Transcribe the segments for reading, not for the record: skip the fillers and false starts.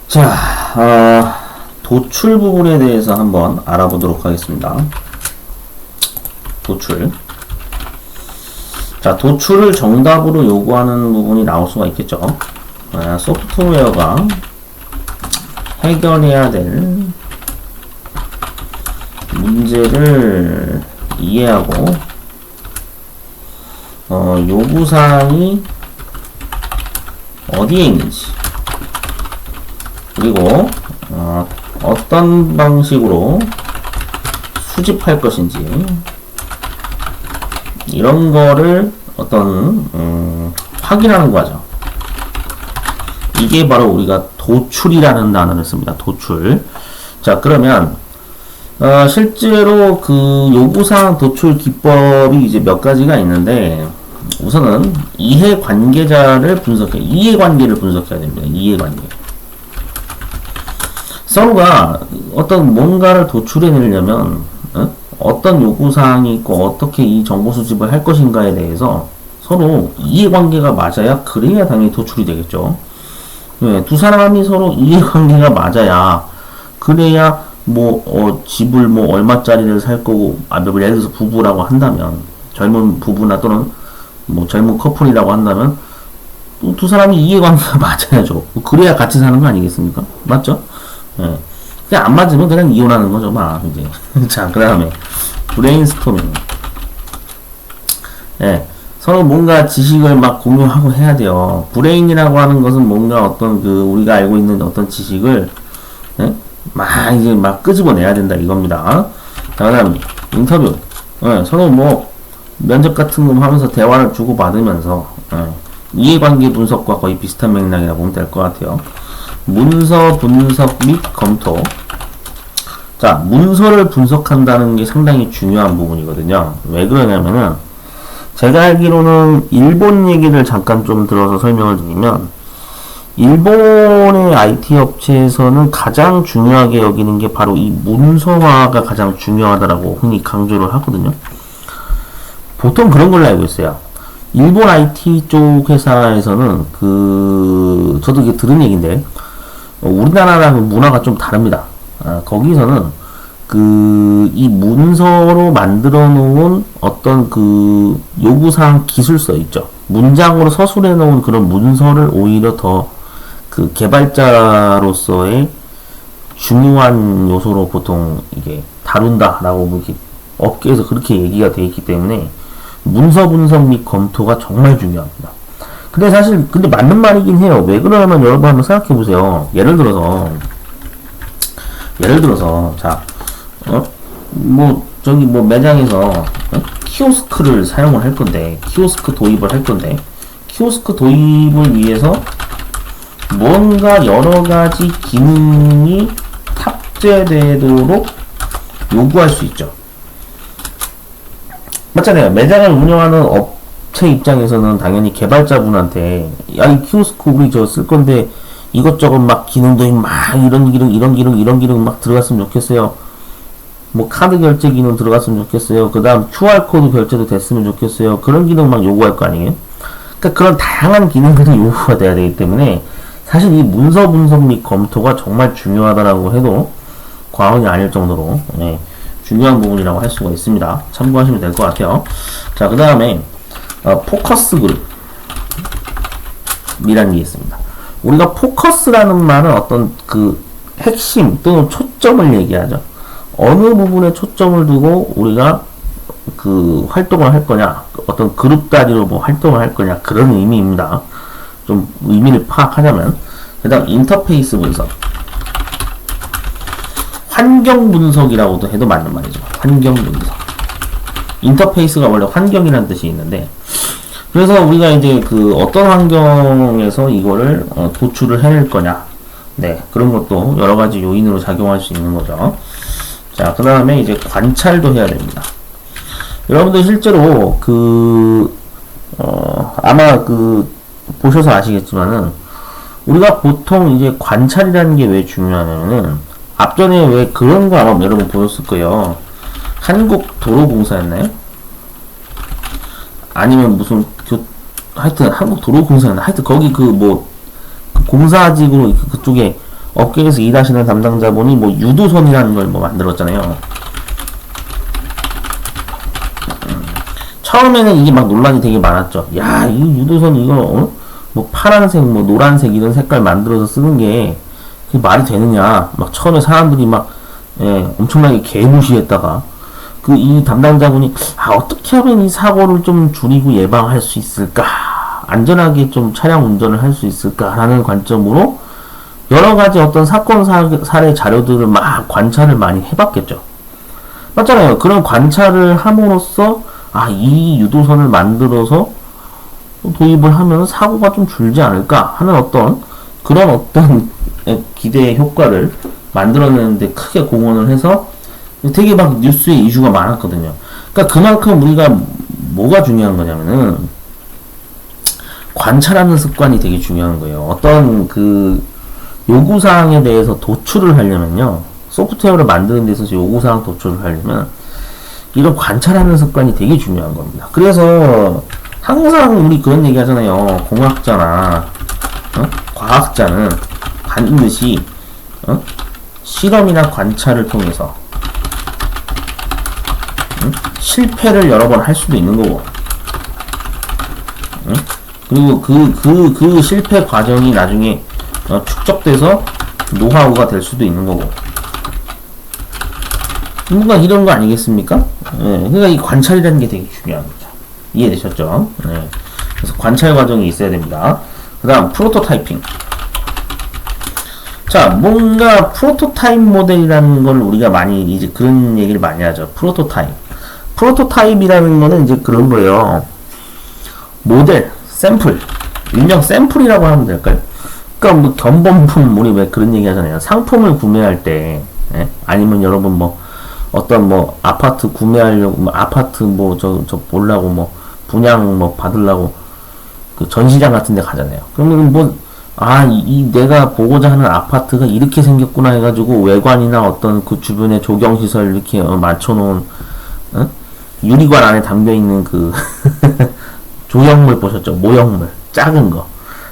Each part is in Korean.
자, 도출 부분에 대해서 한번 알아보도록 하겠습니다. 도출. 자, 도출을 정답으로 요구하는 부분이 나올 수가 있겠죠. 소프트웨어가 해결해야 될 문제를 이해하고 요구사항이 어디에 있는지, 그리고 어떤 방식으로 수집할 것인지, 이런 거를 확인하는 거죠. 이게 바로 우리가 도출이라는 단어를 씁니다. 도출. 자, 그러면 실제로 그 요구사항 도출 기법이 이제 몇 가지가 있는데, 우선은 이해관계를 분석해야 됩니다. 이해관계. 서로가 어떤 뭔가를 도출해내려면 어떤 요구사항이 있고 어떻게 이 정보 수집을 할 것인가에 대해서 서로 이해관계가 맞아야, 그래야 당연히 도출이 되겠죠. 두 사람이 서로 이해관계가 맞아야, 그래야 집을 얼마짜리를 살 거고, 예를 들어서 부부라고 한다면, 젊은 부부나 또는 젊은 커플이라고 한다면, 두 사람이 이해관계가 맞아야죠. 그래야 같이 사는 거 아니겠습니까? 맞죠? 예. 그냥 안 맞으면 그냥 이혼하는 거죠, 이제. 자, 그 다음에, 브레인스토밍. 예. 서로 뭔가 지식을 공유하고 해야 돼요. 브레인이라고 하는 것은 뭔가 우리가 알고 있는 어떤 지식을, 예? 이제 끄집어내야 된다, 이겁니다. 자, 그 다음에, 인터뷰. 예. 서로 면접 같은 거 하면서 대화를 주고받으면서, 예. 이해관계 분석과 거의 비슷한 맥락이라고 보면 될 것 같아요. 문서 분석 및 검토. 자, 문서를 분석한다는 게 상당히 중요한 부분이거든요. 왜 그러냐면은, 제가 알기로는 일본 얘기를 잠깐 좀 들어서 설명을 드리면, 일본의 IT 업체에서는 가장 중요하게 여기는 게 바로 이 문서화가 가장 중요하다라고 흔히 강조를 하거든요. 보통 그런 걸로 알고 있어요. 일본 IT 쪽 회사에서는 저도 이게 들은 얘기인데, 우리나라랑 문화가 좀 다릅니다. 거기서는 이 문서로 만들어 놓은 어떤 요구사항 기술서 있죠. 문장으로 서술해 놓은 그런 문서를 오히려 더 개발자로서의 중요한 요소로 보통 이게 다룬다라고 업계에서 그렇게 얘기가 되어 있기 때문에 문서 분석 및 검토가 정말 중요합니다. 근데 맞는 말이긴 해요. 왜 그러냐면 여러분 한번 생각해 보세요. 예를 들어서, 자, 매장에서, 키오스크를 사용을 할 건데, 키오스크 도입을 위해서 뭔가 여러 가지 기능이 탑재되도록 요구할 수 있죠. 맞잖아요. 매장을 운영하는 업체 입장에서는 당연히 개발자분한테, 이 키오스크 우리 쓸 건데, 이것저것 기능도 이런 기능 들어갔으면 좋겠어요. 카드 결제 기능 들어갔으면 좋겠어요. 그 다음 QR코드 결제도 됐으면 좋겠어요. 그런 기능 요구할 거 아니에요? 그러니까 그런 다양한 기능들이 요구가 돼야 되기 때문에, 사실 이 문서 분석 및 검토가 정말 중요하다라고 해도 과언이 아닐 정도로, 중요한 부분이라고 할 수가 있습니다. 참고하시면 될 것 같아요. 자, 그 다음에, 포커스 그룹이라는 게 있습니다. 우리가 포커스라는 말은 어떤 핵심 또는 초점을 얘기하죠. 어느 부분에 초점을 두고 우리가 활동을 할 거냐, 어떤 그룹 단위로 활동을 할 거냐, 그런 의미입니다. 좀 의미를 파악하자면. 그 다음 인터페이스 분석. 환경 분석이라고도 해도 맞는 말이죠. 환경 분석. 인터페이스가 원래 환경이라는 뜻이 있는데, 그래서 우리가 이제 어떤 환경에서 이거를 도출을 해낼 거냐, 그런 것도 여러 가지 요인으로 작용할 수 있는 거죠. 자, 그 다음에 이제 관찰도 해야 됩니다. 여러분들 실제로 아마 보셔서 아시겠지만은, 우리가 보통 이제 관찰이라는 게 왜 중요하냐면은, 앞전에 왜 그런 거 아마 여러분 보셨을 거예요. 한국도로공사였나요? 아니면 무슨 하여튼 한국도로공사였나? 하여튼 거기 공사직으로 그쪽에 업계에서 일하시는 담당자분이 뭐 유도선이라는 걸 뭐 만들었잖아요. 처음에는 이게 막 논란이 되게 많았죠. 야, 이 유도선 이거 뭐 파란색, 뭐 노란색 이런 색깔 만들어서 쓰는 게 그게 말이 되느냐. 막 처음에 사람들이 막 엄청나게 개무시했다가 그 이 담당자분이 어떻게 하면 이 사고를 좀 줄이고 예방할 수 있을까? 안전하게 좀 차량 운전을 할 수 있을까라는 관점으로 여러 가지 어떤 사건 사례 자료들을 막 관찰을 많이 해봤겠죠. 맞잖아요. 그런 관찰을 함으로써 이 유도선을 만들어서 도입을 하면 사고가 좀 줄지 않을까 하는 그런 기대의 효과를 만들어내는데 크게 공헌을 해서 되게 막 뉴스에 이슈가 많았거든요. 그러니까 그만큼 우리가 뭐가 중요한 거냐면은 관찰하는 습관이 되게 중요한 거예요. 어떤 그 요구사항에 대해서 도출을 하려면요. 소프트웨어를 만드는 데 있어서 요구사항 도출을 하려면 이런 관찰하는 습관이 되게 중요한 겁니다. 그래서 항상 우리 그런 얘기 하잖아요. 공학자나 과학자는 반드시 실험이나 관찰을 통해서 실패를 여러 번 할 수도 있는 거고 그리고 그 실패 과정이 나중에 축적돼서 노하우가 될 수도 있는 거고 뭔가 이런 거 아니겠습니까? 그러니까 이 관찰이라는 게 되게 중요한 거죠. 이해되셨죠? 그래서 관찰 과정이 있어야 됩니다. 그 다음 프로토타이핑. 자, 뭔가 프로토타입 모델이라는 걸 우리가 많이 이제 그런 얘기를 많이 하죠. 프로토타입이라는 거는 이제 그런 거예요. 모델, 샘플, 일명 샘플이라고 하면 될까요? 그러니까 뭐 견본품, 우리 왜 그런 얘기 하잖아요. 상품을 구매할 때, 아니면 여러분 뭐 어떤 뭐 아파트 구매하려고 뭐 아파트 뭐 저 보려고 뭐 분양 뭐 받으려고 그 전시장 같은 데 가잖아요. 그러면 뭐 내가 보고자 하는 아파트가 이렇게 생겼구나 해가지고 외관이나 어떤 그 주변에 조경시설 이렇게 맞춰놓은 유리관 안에 담겨있는 그 조형물 보셨죠? 모형물 작은 거.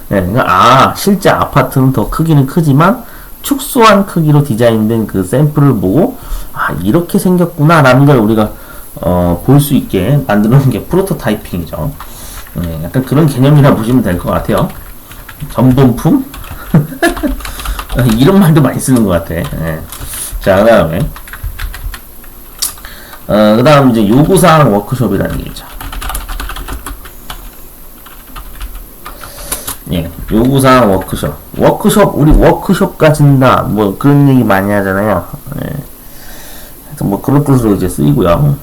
그러니까 실제 아파트는 더 크기는 크지만 축소한 크기로 디자인된 그 샘플을 보고 이렇게 생겼구나 라는 걸 우리가 볼 수 있게 만들어 놓은 게 프로토타이핑이죠. 약간 그런 개념이라 보시면 될 것 같아요. 전본품? 이런 말도 많이 쓰는 것 같아. 자, 그 다음 이제 요구사항 워크숍이라는 게 있죠. 요구사항 워크숍, 우리 워크숍 가진다, 뭐 그런 얘기 많이 하잖아요. 뭐 그런 뜻으로 이제 쓰이고요.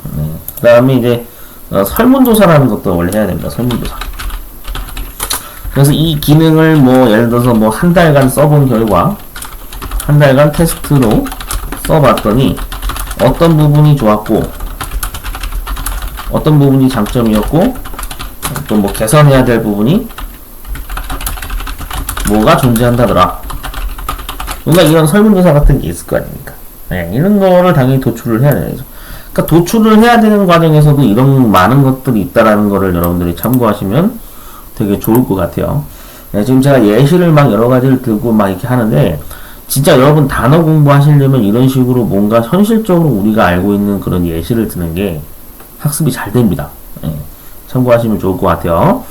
그 다음에 이제 설문조사라는 것도 원래 해야 됩니다. 설문조사. 그래서 이 기능을 뭐 예를 들어서 뭐 한 달간 써본 결과 한 달간 테스트로 써봤더니 어떤 부분이 좋았고 어떤 부분이 장점이었고 또 뭐 개선해야 될 부분이 뭐가 존재한다더라. 뭔가 이런 설문조사 같은 게 있을 거 아닙니까? 이런 거를 당연히 도출을 해야 되죠. 그러니까 도출을 해야 되는 과정에서도 이런 많은 것들이 있다라는 거를 여러분들이 참고하시면 되게 좋을 것 같아요. 지금 제가 예시를 막 여러 가지를 들고 막 이렇게 하는데 진짜 여러분 단어 공부하시려면 이런 식으로 뭔가 현실적으로 우리가 알고 있는 그런 예시를 드는 게 학습이 잘 됩니다. 참고하시면 좋을 것 같아요.